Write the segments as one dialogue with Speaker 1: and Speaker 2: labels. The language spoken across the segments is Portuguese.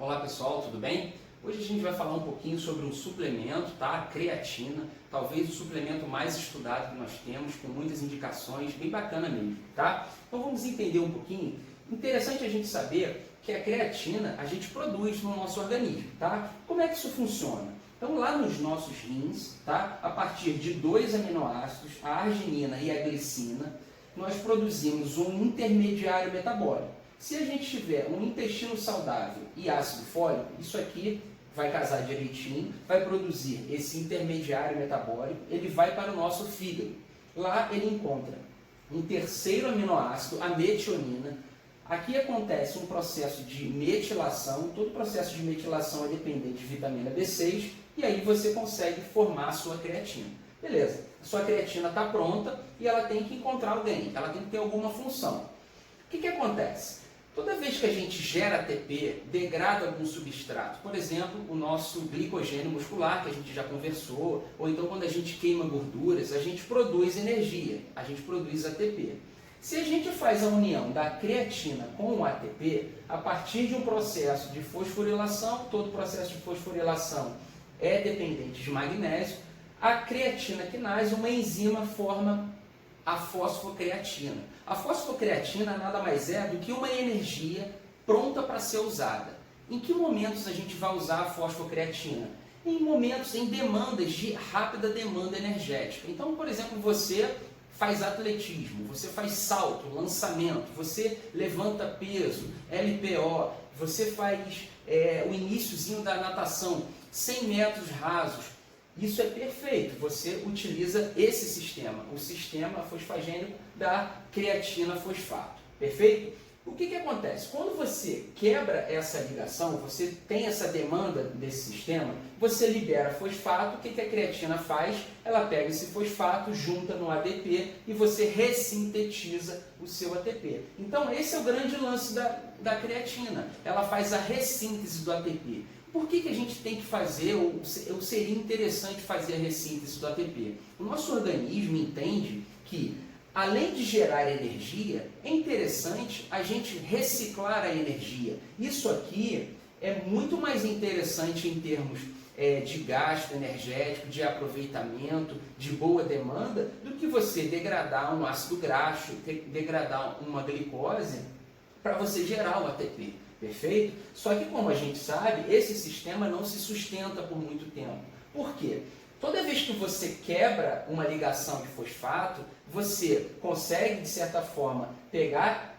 Speaker 1: Olá pessoal, tudo bem? Hoje a gente vai falar um pouquinho sobre um suplemento, tá? A creatina, talvez o suplemento mais estudado que nós temos, com muitas indicações, bem bacana mesmo, tá? Então vamos entender um pouquinho. Interessante a gente saber que a creatina a gente produz no nosso organismo, tá? Como é que isso funciona? Então lá nos nossos rins, tá? A partir de 2 aminoácidos, a arginina e a glicina, nós produzimos um intermediário metabólico. Se a gente tiver um intestino saudável e ácido fólico, isso aqui vai casar direitinho, vai produzir esse intermediário metabólico, ele vai para o nosso fígado. Lá ele encontra um terceiro aminoácido, a metionina. Aqui acontece um processo de metilação, todo processo de metilação é dependente de vitamina B6, e aí você consegue formar a sua creatina. Beleza, a sua creatina está pronta e ela tem que encontrar alguém, ela tem que ter alguma função. O que acontece? Toda vez que a gente gera ATP, degrada algum substrato, por exemplo, o nosso glicogênio muscular, que a gente já conversou, ou então quando a gente queima gorduras, a gente produz energia, a gente produz ATP. Se a gente faz a união da creatina com o ATP, a partir de um processo de fosforilação, todo processo de fosforilação é dependente de magnésio, a creatina quinase, uma enzima, forma a fosfocreatina. A fosfocreatina nada mais é do que uma energia pronta para ser usada. Em que momentos a gente vai usar a fosfocreatina? Em momentos, em demandas de rápida demanda energética. Então, por exemplo, você faz atletismo, você faz salto, lançamento, você levanta peso, LPO, você faz o iniciozinho da natação, 100 metros rasos. Isso é perfeito, você utiliza esse sistema, o sistema fosfagênico da creatina fosfato, perfeito? O que acontece? Quando você quebra essa ligação, você tem essa demanda desse sistema, você libera fosfato, o que a creatina faz? Ela pega esse fosfato, junta no ADP e você ressintetiza o seu ATP. Então esse é o grande lance da creatina, ela faz a ressíntese do ATP. Por que a gente tem que fazer, ou seria interessante fazer a ressíntese do ATP? O nosso organismo entende que, além de gerar energia, é interessante a gente reciclar a energia. Isso aqui é muito mais interessante em termos de gasto energético, de aproveitamento, de boa demanda, do que você degradar um ácido graxo, degradar uma glicose para você gerar o ATP. Perfeito? Só que, como a gente sabe, esse sistema não se sustenta por muito tempo. Por quê? Toda vez que você quebra uma ligação de fosfato, você consegue, de certa forma, pegar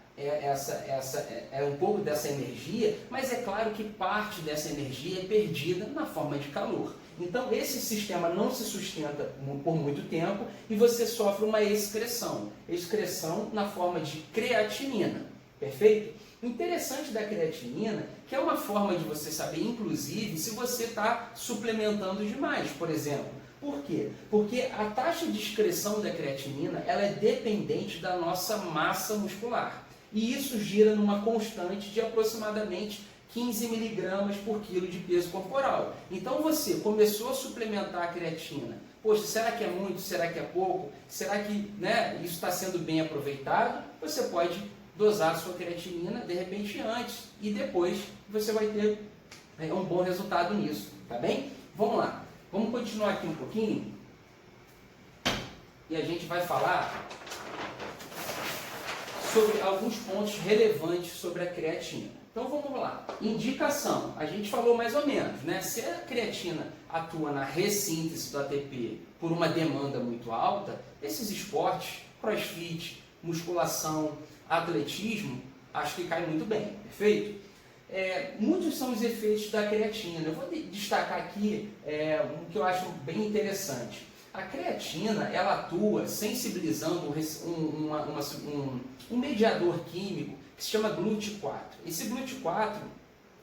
Speaker 1: um pouco dessa energia, mas é claro que parte dessa energia é perdida na forma de calor. Então, esse sistema não se sustenta por muito tempo e você sofre uma excreção. Excreção na forma de creatinina. Perfeito? O interessante da creatinina, que é uma forma de você saber, inclusive, se você está suplementando demais, por exemplo. Por quê? Porque a taxa de excreção da creatinina ela é dependente da nossa massa muscular. E isso gira numa constante de aproximadamente 15 miligramas por quilo de peso corporal. Então você começou a suplementar a creatina. Poxa, será que é muito? Será que é pouco? Será que isso está sendo bem aproveitado? Você pode dosar a sua creatinina, de repente, antes e depois você vai ter um bom resultado nisso, tá bem? Vamos lá, vamos continuar aqui um pouquinho e a gente vai falar sobre alguns pontos relevantes sobre a creatina. Então vamos lá, indicação, a gente falou mais ou menos, né? Se a creatina atua na ressíntese do ATP por uma demanda muito alta, esses esportes, crossfit, musculação, atletismo, acho que cai muito bem, perfeito? Muitos são os efeitos da creatina. Eu vou destacar aqui um que eu acho bem interessante. A creatina, ela atua sensibilizando um mediador químico que se chama GLUT4. Esse GLUT4,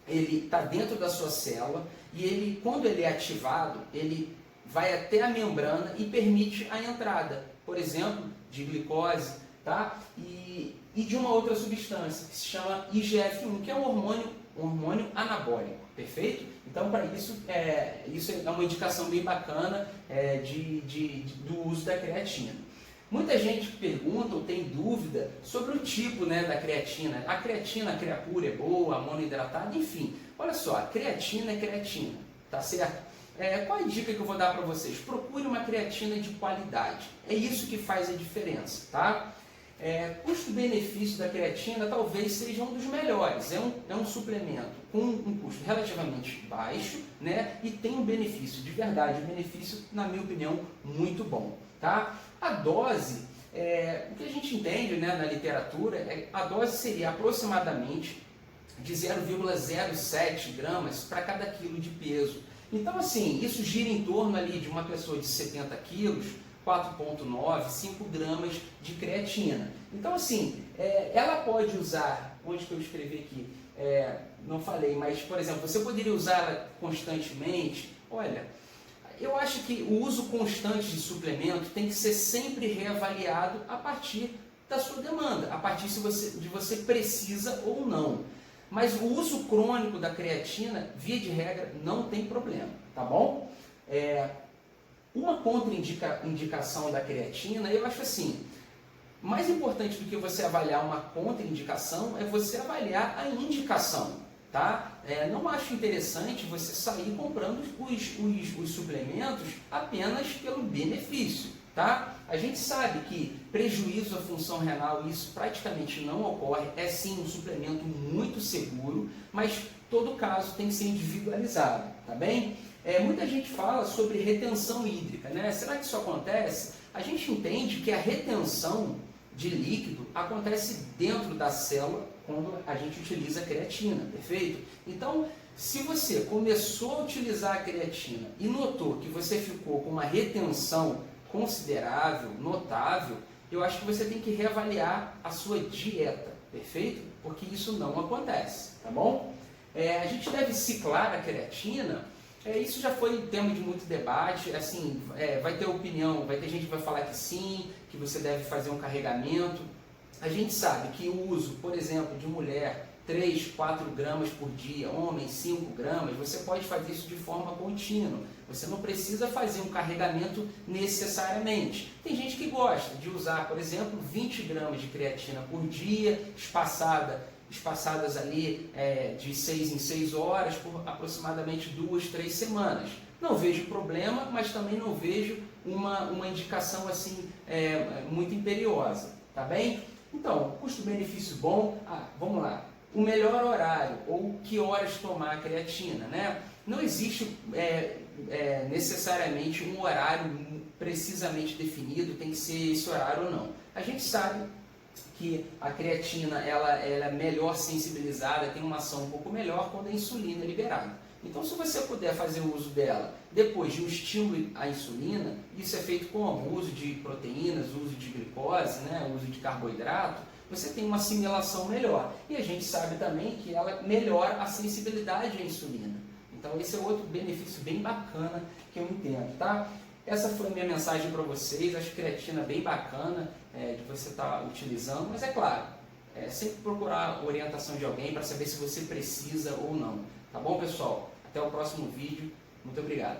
Speaker 1: ele está dentro da sua célula e ele, quando ele é ativado, ele vai até a membrana e permite a entrada, por exemplo, de glicose, tá? E de uma outra substância que se chama IGF-1, que é um hormônio anabólico, perfeito? Então, para isso, isso é uma indicação bem bacana do uso da creatina. Muita gente pergunta ou tem dúvida sobre o tipo da creatina. A creatina, a creapura é boa, a monoidratada, enfim. Olha só, creatina é creatina, tá certo? Qual a dica que eu vou dar para vocês? Procure uma creatina de qualidade. É isso que faz a diferença, tá? Custo-benefício da creatina talvez seja um dos melhores. É um suplemento com um custo relativamente baixo, né? E tem um benefício, de verdade, um benefício, na minha opinião, muito bom, tá? A dose, o que a gente entende, né, na literatura, a dose seria aproximadamente de 0,07 gramas para cada quilo de peso. Então, assim, isso gira em torno ali de uma pessoa de 70 quilos, 4,9, 5 gramas de creatina. Então, assim, ela pode usar, onde que eu escrevi aqui, não falei, mas, por exemplo, você poderia usá-la constantemente. Olha, eu acho que o uso constante de suplemento tem que ser sempre reavaliado a partir da sua demanda, a partir de você precisa ou não. Mas o uso crônico da creatina, via de regra, não tem problema, tá bom? Uma contraindicação da creatina, eu acho assim, mais importante do que você avaliar uma contraindicação é você avaliar a indicação, tá? Não acho interessante você sair comprando os suplementos apenas pelo benefício, tá? A gente sabe que prejuízo à função renal, isso praticamente não ocorre, é sim um suplemento muito seguro, mas todo caso tem que ser individualizado, tá bem? Muita gente fala sobre retenção hídrica, né? Será que isso acontece? A gente entende que a retenção de líquido acontece dentro da célula quando a gente utiliza a creatina, perfeito? Então, se você começou a utilizar a creatina e notou que você ficou com uma retenção considerável, notável, eu acho que você tem que reavaliar a sua dieta, perfeito? Porque isso não acontece, tá bom? A gente deve ciclar a creatina, isso já foi tema de muito debate, assim, vai ter opinião, vai ter gente que vai falar que sim, que você deve fazer um carregamento. A gente sabe que o uso, por exemplo, de mulher, 3, 4 gramas por dia, homem 5 gramas, você pode fazer isso de forma contínua. Você não precisa fazer um carregamento necessariamente. Tem gente que gosta de usar, por exemplo, 20 gramas de creatina por dia, espaçadas ali de 6 em 6 horas, por aproximadamente 2, 3 semanas. Não vejo problema, mas também não vejo uma indicação assim muito imperiosa, tá bem? Então, custo-benefício bom, vamos lá. O melhor horário, ou que horas tomar a creatina, né? Não existe necessariamente um horário precisamente definido, tem que ser esse horário ou não. A gente sabe que a creatina ela é melhor sensibilizada, tem uma ação um pouco melhor quando a insulina é liberada. Então, se você puder fazer o uso dela depois de um estímulo à insulina, isso é feito com o uso de proteínas, uso de glicose, né, uso de carboidrato, você tem uma assimilação melhor. E a gente sabe também que ela melhora a sensibilidade à insulina. Então, esse é outro benefício bem bacana que eu entendo, tá? Essa foi a minha mensagem para vocês. Acho creatina bem bacana de você estar utilizando, mas é claro, sempre procurar a orientação de alguém para saber se você precisa ou não. Tá bom, pessoal? Até o próximo vídeo. Muito obrigado.